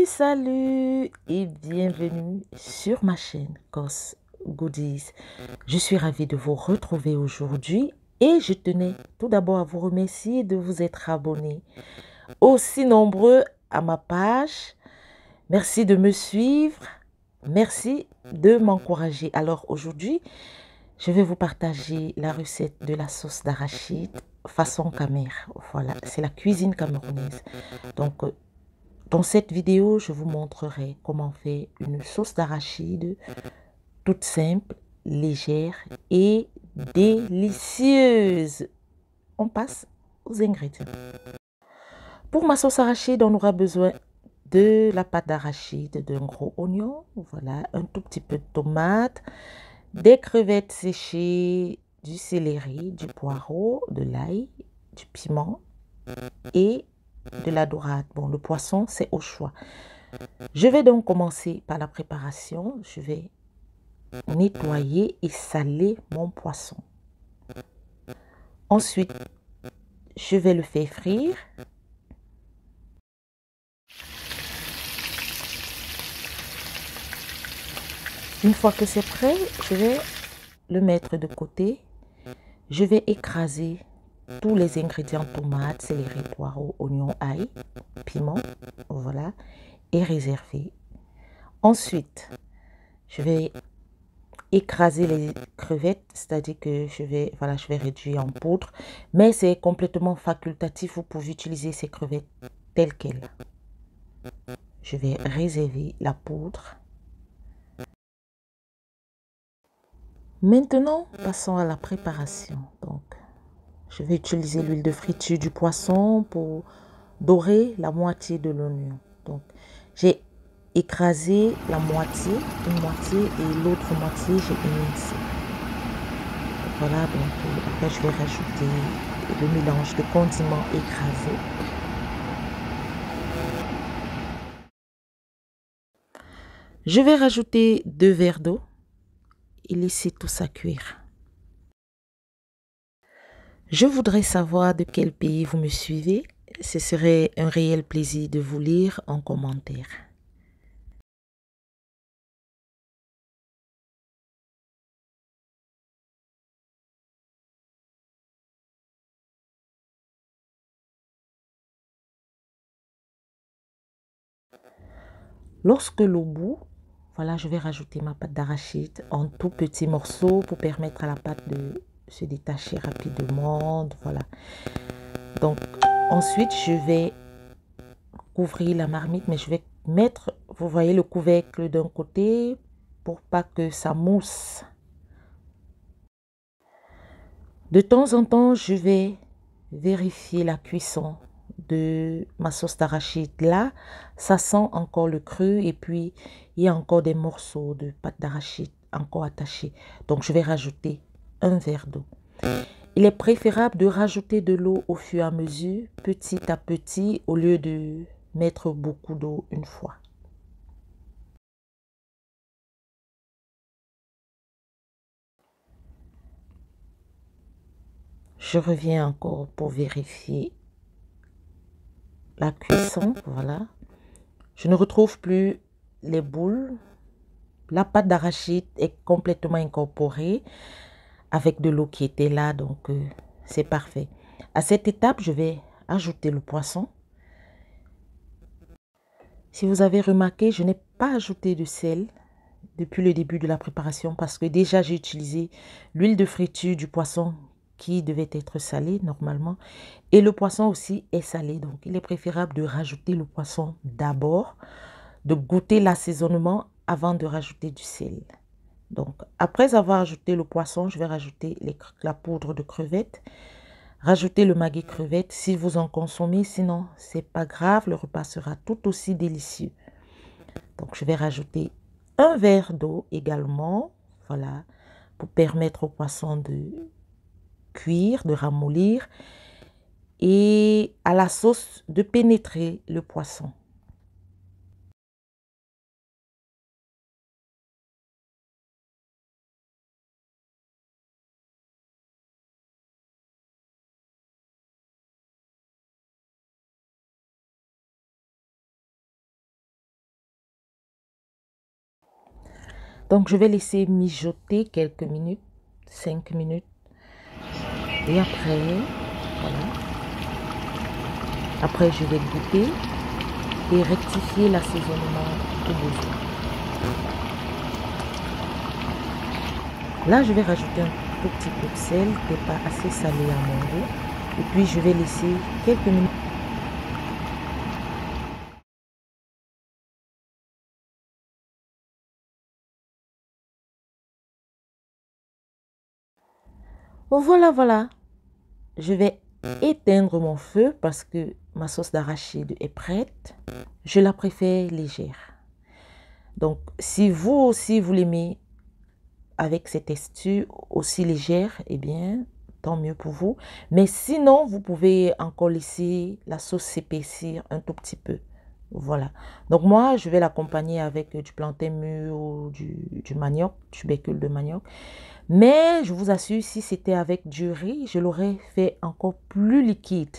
Salut et bienvenue sur ma chaîne Cos Goodies. Je suis ravie de vous retrouver aujourd'hui et je tenais tout d'abord à vous remercier de vous être abonnés aussi nombreux à ma page. Merci de me suivre, merci de m'encourager. Alors aujourd'hui, je vais vous partager la recette de la sauce d'arachide façon Camer. Voilà, c'est la cuisine camerounaise. Donc, dans cette vidéo, je vous montrerai comment faire une sauce d'arachide toute simple, légère et délicieuse. On passe aux ingrédients. Pour ma sauce arachide, on aura besoin de la pâte d'arachide, d'un gros oignon, voilà, un tout petit peu de tomate, des crevettes séchées, du céleri, du poireau, de l'ail, du piment et de la dorade. Bon, le poisson, c'est au choix. Je vais donc commencer par la préparation. Je vais nettoyer et saler mon poisson. Ensuite, je vais le faire frire. Une fois que c'est prêt, je vais le mettre de côté. Je vais écraser tous les ingrédients: tomates, céleri, poireaux, oignons, ail, piment, voilà, et réserver. Ensuite, je vais écraser les crevettes, c'est-à-dire que je vais réduire en poudre, mais c'est complètement facultatif. Vous pouvez utiliser ces crevettes telles quelles. Je vais réserver la poudre. Maintenant, passons à la préparation. Donc, je vais utiliser l'huile de friture du poisson pour dorer la moitié de l'oignon. Donc, j'ai écrasé la moitié, une moitié, et l'autre moitié, j'ai émincé. Voilà, donc après je vais rajouter le mélange de condiments écrasés. Je vais rajouter 2 verres d'eau et laisser tout ça cuire. Je voudrais savoir de quel pays vous me suivez. Ce serait un réel plaisir de vous lire en commentaire. Lorsque l'eau bout, voilà, je vais rajouter ma pâte d'arachide en tout petits morceaux pour permettre à la pâte de se détacher rapidement. Voilà. Donc, ensuite, je vais couvrir la marmite, mais je vais mettre, vous voyez, le couvercle d'un côté pour pas que ça mousse. De temps en temps, je vais vérifier la cuisson de ma sauce d'arachide. Là, ça sent encore le cru et puis il y a encore des morceaux de pâte d'arachide encore attachés. Donc, je vais rajouter un verre d'eau. Il est préférable de rajouter de l'eau au fur et à mesure, petit à petit, au lieu de mettre beaucoup d'eau une fois. Je reviens encore pour vérifier la cuisson. Voilà. Je ne retrouve plus les boules. La pâte d'arachide est complètement incorporée avec de l'eau qui était là. Donc, c'est parfait. À cette étape, je vais ajouter le poisson. Si vous avez remarqué, je n'ai pas ajouté de sel depuis le début de la préparation parce que déjà j'ai utilisé l'huile de friture du poisson qui devait être salée normalement et le poisson aussi est salé, donc il est préférable de rajouter le poisson d'abord, de goûter l'assaisonnement avant de rajouter du sel. Donc après avoir ajouté le poisson, je vais rajouter la poudre de crevettes, rajouter le maggi crevette si vous en consommez, sinon c'est pas grave, le repas sera tout aussi délicieux. Donc je vais rajouter un verre d'eau également, voilà, pour permettre au poisson de cuire, de ramollir et à la sauce de pénétrer le poisson. Donc, je vais laisser mijoter quelques minutes, 5 minutes. Et après, voilà. Après, je vais goûter et rectifier l'assaisonnement au besoin. Là, je vais rajouter un tout petit peu de sel, qui n'est pas assez salé à mon goût. Et puis, je vais laisser quelques minutes. Voilà, voilà. Je vais éteindre mon feu parce que ma sauce d'arachide est prête. Je la préfère légère. Donc, si vous aussi vous l'aimez avec cette texture aussi légère, eh bien, tant mieux pour vous. Mais sinon, vous pouvez encore laisser la sauce s'épaissir un tout petit peu. Voilà. Donc, moi, je vais l'accompagner avec du plantain mûr ou du manioc, du tubercule de manioc. Mais je vous assure, si c'était avec du riz, je l'aurais fait encore plus liquide.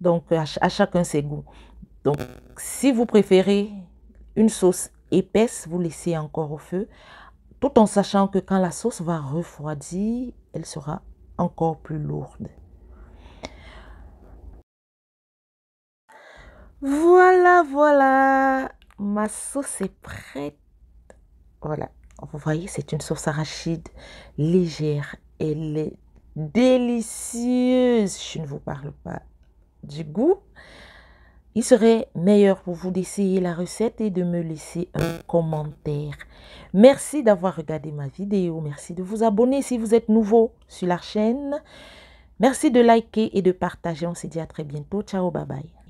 Donc, à chacun ses goûts. Donc, si vous préférez une sauce épaisse, vous laissez encore au feu, tout en sachant que quand la sauce va refroidir, elle sera encore plus lourde. Voilà, voilà, ma sauce est prête. Voilà, vous voyez, c'est une sauce arachide légère. Elle est délicieuse. Je ne vous parle pas du goût. Il serait meilleur pour vous d'essayer la recette et de me laisser un commentaire. Merci d'avoir regardé ma vidéo. Merci de vous abonner si vous êtes nouveau sur la chaîne. Merci de liker et de partager. On se dit à très bientôt. Ciao, bye bye.